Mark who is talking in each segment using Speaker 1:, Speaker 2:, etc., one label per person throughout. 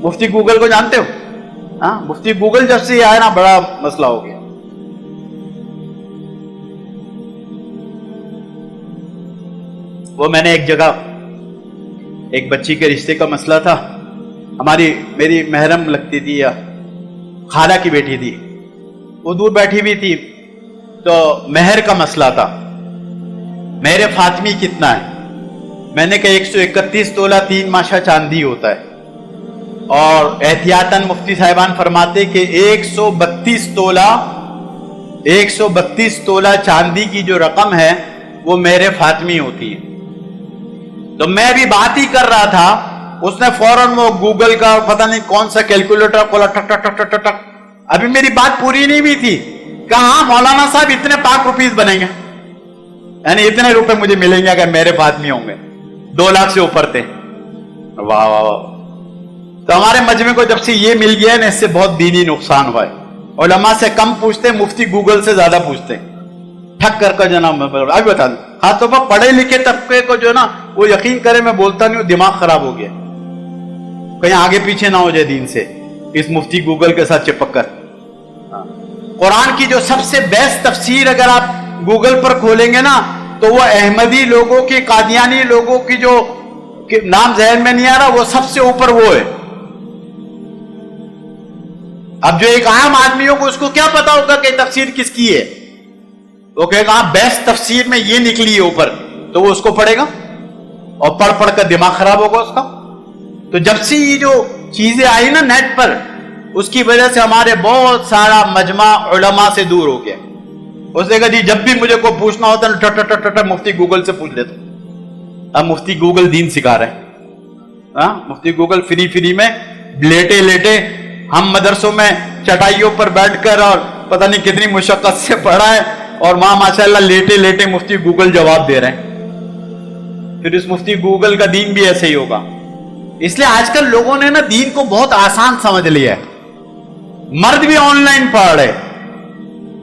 Speaker 1: मुफ्ती Google को जानते हो? हाँ, मुफ्ती गूगल जब से आया ना बड़ा मसला हो गया। वो मैंने एक जगह एक बच्ची के रिश्ते का मसला था, मेरी महरम लगती थी या खाला की बेटी थी, वो दूर बैठी हुई थी, तो मेहर का मसला था, मेरे फातिमी कितना है? मैंने कहा 131 तोला 3 माशा चांदी होता है, और एहतियातन मुफ्ती साहिबान फरमाते कि 132 तोला चांदी की जो रकम है वो मेरे फातिमी होती है। तो मैं भी बात ही कर रहा था, उसने फौरन वो गूगल का पता नहीं कौन सा कैलकुलेटर खोला, टक टक टक टक टक। अभी मेरी बात पूरी नहीं हुई थी, कहा मौलाना साहब इतने पाक रुपीस बनेंगे, यानी इतने रुपए मुझे मिलेंगे अगर मेरे फातिमी होंगे। 2 लाख से ऊपर थे। वाह वाह वाह। तो हमारे मजमे को जब से ये मिल गया ना, इससे बहुत दीनी नुकसान हुआ है। उलमा से कम पूछते, मुफ्ती गूगल से ज्यादा पूछते, ठक कर जनाब। अभी बता दूं, खासतौर पर पढ़े लिखे तबके को जो ना, वो यकीन करे मैं बोलता नहीं हूं, दिमाग खराब हो गया, कहीं आगे पीछे ना हो जाए दीन से इस मुफ्ती गूगल के साथ चिपक कर। कुरान की जो सबसे बेस्ट तफसीर अगर आप गूगल पर खोलेंगे ना, तो वो अहमदी लोगों की, कादियानी लोगों की जो नाम जहन में नहीं आ रहा, वो सबसे ऊपर वो है। अब जो एक आम आदमी हो, उसको क्या पता होगा कि तफसीर किसकी है? वो कहेगा बेस्ट तफसीर में ये निकली है ऊपर, तो वो उसको पढ़ेगा और पढ़ पढ़ कर दिमाग खराब होगा उसका। तो जब से ये जो चीजें आई ना नेट पर, उसकी वजह से हमारे बहुत सारा मजमा उलमा से दूर हो गया। उसने कहा जी जब भी मुझे को पूछना होता है टट मुफ्ती गूगल से पूछ लेता। अब मुफ्ती गूगल दीन सिखा रहे हैं। मुफ्ती गूगल फ्री में लेटे लेटे हम मदरसों में चटाइयों पर बैठकर और पता नहीं कितनी मुशक्कत से पढ़ा है, और वहां माशाल्लाह लेटे लेटे मुफ्ती गूगल जवाब दे रहे हैं। फिर इस मुफ्ती गूगल का दीन भी ऐसे ही होगा। इसलिए आजकल लोगों ने ना दीन को बहुत आसान समझ लिया है। मर्द भी ऑनलाइन पढ़ रहे।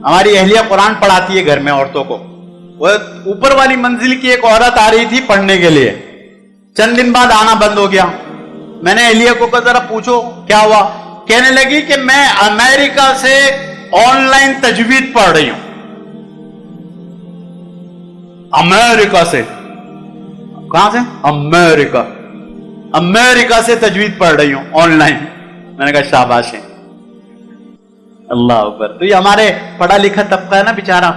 Speaker 1: हमारी अहलिया कुरान पढ़ाती है घर में औरतों को। वो ऊपर वाली मंजिल की एक औरत आ रही थी पढ़ने के लिए, चंद दिन बाद आना बंद हो गया। मैंने अहलिया को कहा जरा पूछो क्या हुआ? कहने लगी कि मैं अमेरिका से ऑनलाइन तजवीद पढ़ रही हूं। अमेरिका से? कहां से? अमेरिका से तजवीद पढ़ रही हूं ऑनलाइन। मैंने कहा शाबाश है, अल्लाह अकबर। तो ये हमारे पढ़ा लिखा तबका है ना बेचारा,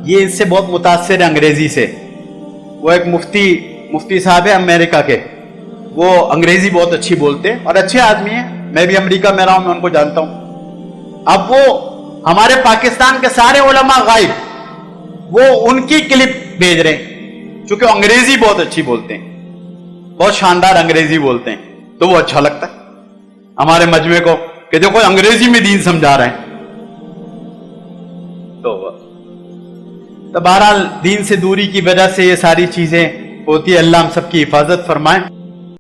Speaker 1: ये इससे बहुत मुतासिर है अंग्रेजी से। वो एक मुफ्ती साहब है अमेरिका के, वो अंग्रेजी बहुत अच्छी बोलते हैं और अच्छे आदमी हैं। मैं भी अमेरिका में रहा हूं, मैं उनको जानता हूं। अब वो हमारे पाकिस्तान के सारे उलमा गायब, वो उनकी क्लिप भेज रहे हैं, क्योंकि अंग्रेजी बहुत अच्छी बोलते हैं, बहुत शानदार अंग्रेजी बोलते हैं। तो वो अच्छा लगता है हमारे मजमे को कि देखो अंग्रेजी में दीन समझा रहे हैं। तो बहरहाल दीन से दूरी की वजह से ये सारी चीजें होती है। अल्लाह हम सबकी हिफाजत फरमाए।